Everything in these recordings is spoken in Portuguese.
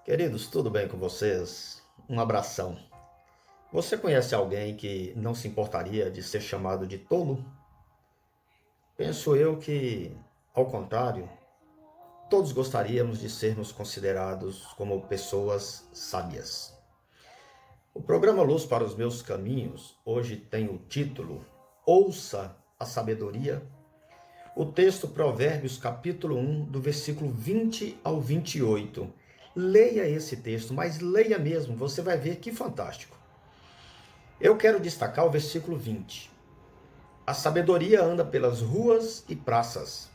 Queridos, tudo bem com vocês? Um abração. Você conhece alguém que não se importaria de ser chamado de tolo? Penso eu que, ao contrário, todos gostaríamos de sermos considerados como pessoas sábias. O programa Luz para os Meus Caminhos hoje tem o título Ouça a Sabedoria. O texto Provérbios capítulo 1, do versículo 20 ao 28. Leia esse texto, mas leia mesmo, você vai ver que fantástico. Eu quero destacar o versículo 20. A sabedoria anda pelas ruas e praças,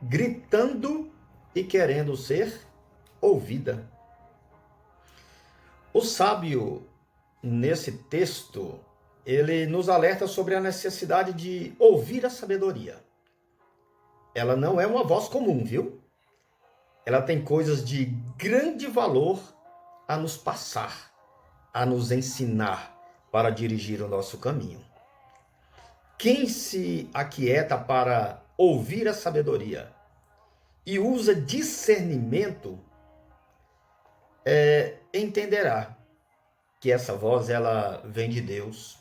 gritando e querendo ser ouvida. O sábio, nesse texto, ele nos alerta sobre a necessidade de ouvir a sabedoria. Ela não é uma voz comum, viu? Ela tem coisas de grande valor a nos passar, a nos ensinar para dirigir o nosso caminho. Quem se aquieta para ouvir a sabedoria e usa discernimento, entenderá que essa voz ela vem de Deus.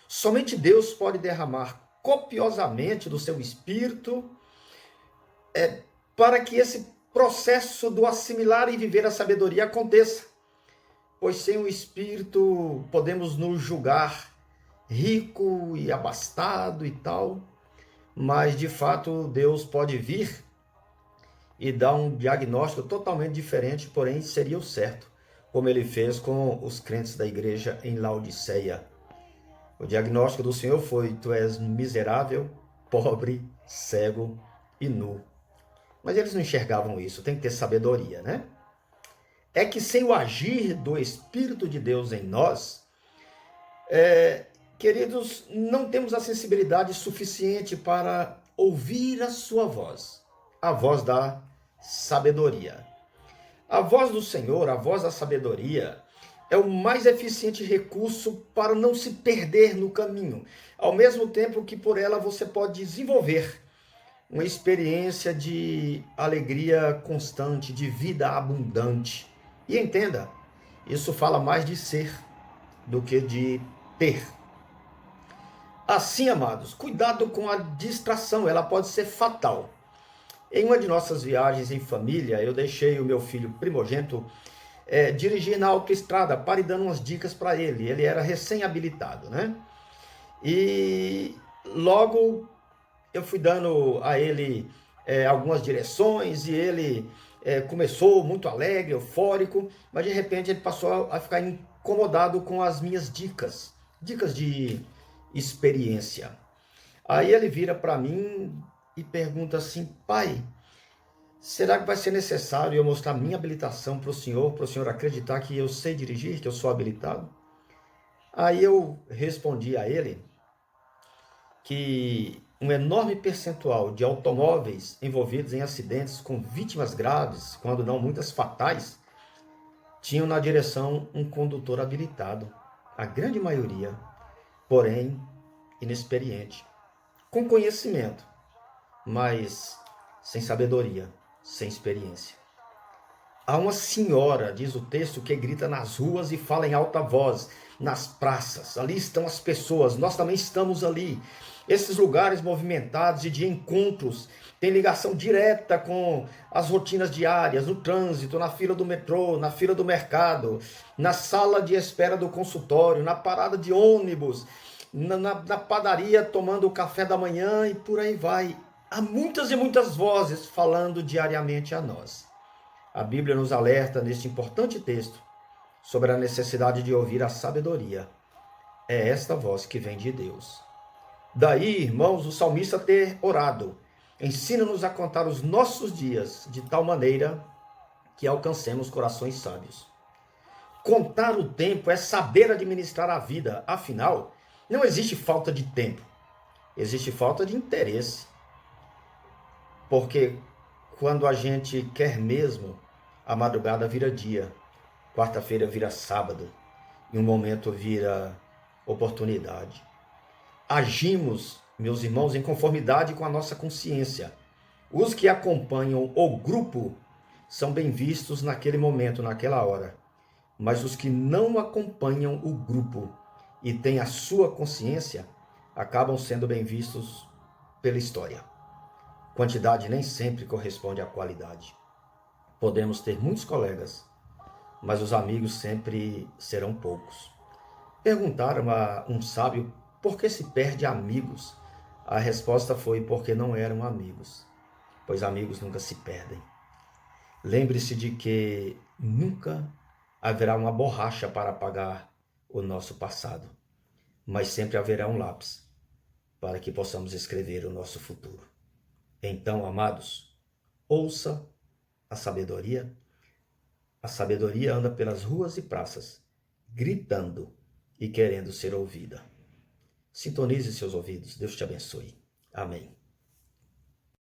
Somente Deus pode derramar copiosamente do seu espírito para que esse processo do assimilar e viver a sabedoria aconteça. Pois sem o espírito podemos nos julgar rico e abastado e tal, mas de fato Deus pode vir e dar um diagnóstico totalmente diferente, porém seria o certo, como ele fez com os crentes da igreja em Laodiceia. O diagnóstico do Senhor foi: tu és miserável, pobre, cego e nu. Mas eles não enxergavam isso, tem que ter sabedoria, né? É que sem o agir do Espírito de Deus em nós, queridos, não temos a sensibilidade suficiente para ouvir a sua voz, a voz da sabedoria. A voz do Senhor, a voz da sabedoria, é o mais eficiente recurso para não se perder no caminho, ao mesmo tempo que por ela você pode desenvolver uma experiência de alegria constante, de vida abundante. E entenda, isso fala mais de ser do que de ter. Assim, amados, cuidado com a distração, ela pode ser fatal. Em uma de nossas viagens em família, eu deixei o meu filho primogênito dirigir na autoestrada, para ir dando umas dicas para ele. Ele era recém-habilitado, né? E logo eu fui dando a ele algumas direções e ele começou muito alegre, eufórico, mas de repente ele passou a ficar incomodado com as minhas dicas de experiência. Aí ele vira para mim e pergunta assim: pai, será que vai ser necessário eu mostrar minha habilitação para o senhor acreditar que eu sei dirigir, que eu sou habilitado? Aí eu respondi a ele que um enorme percentual de automóveis envolvidos em acidentes com vítimas graves, quando não muitas fatais, tinham na direção um condutor habilitado. A grande maioria, porém, inexperiente, com conhecimento, mas sem sabedoria, sem experiência. Há uma senhora, diz o texto, que grita nas ruas e fala em alta voz, nas praças. Ali estão as pessoas, nós também estamos ali. Esses lugares movimentados e de encontros têm ligação direta com as rotinas diárias, no trânsito, na fila do metrô, na fila do mercado, na sala de espera do consultório, na parada de ônibus, na padaria tomando o café da manhã e por aí vai. Há muitas e muitas vozes falando diariamente a nós. A Bíblia nos alerta neste importante texto sobre a necessidade de ouvir a sabedoria. É esta voz que vem de Deus. Daí, irmãos, o salmista ter orado: ensina-nos a contar os nossos dias de tal maneira que alcancemos corações sábios. Contar o tempo é saber administrar a vida. Afinal, não existe falta de tempo, existe falta de interesse. Porque quando a gente quer mesmo, a madrugada vira dia, quarta-feira vira sábado, e um momento vira oportunidade. Agimos, meus irmãos, em conformidade com a nossa consciência. Os que acompanham o grupo são bem vistos naquele momento, naquela hora, mas os que não acompanham o grupo e têm a sua consciência acabam sendo bem vistos pela história. Quantidade nem sempre corresponde à qualidade. Podemos ter muitos colegas, mas os amigos sempre serão poucos. Perguntaram a um sábio por que se perde amigos. A resposta foi porque não eram amigos, pois amigos nunca se perdem. Lembre-se de que nunca haverá uma borracha para apagar o nosso passado, mas sempre haverá um lápis para que possamos escrever o nosso futuro. Então, amados, ouça a sabedoria. A sabedoria anda pelas ruas e praças, gritando e querendo ser ouvida. Sintonize seus ouvidos. Deus te abençoe. Amém.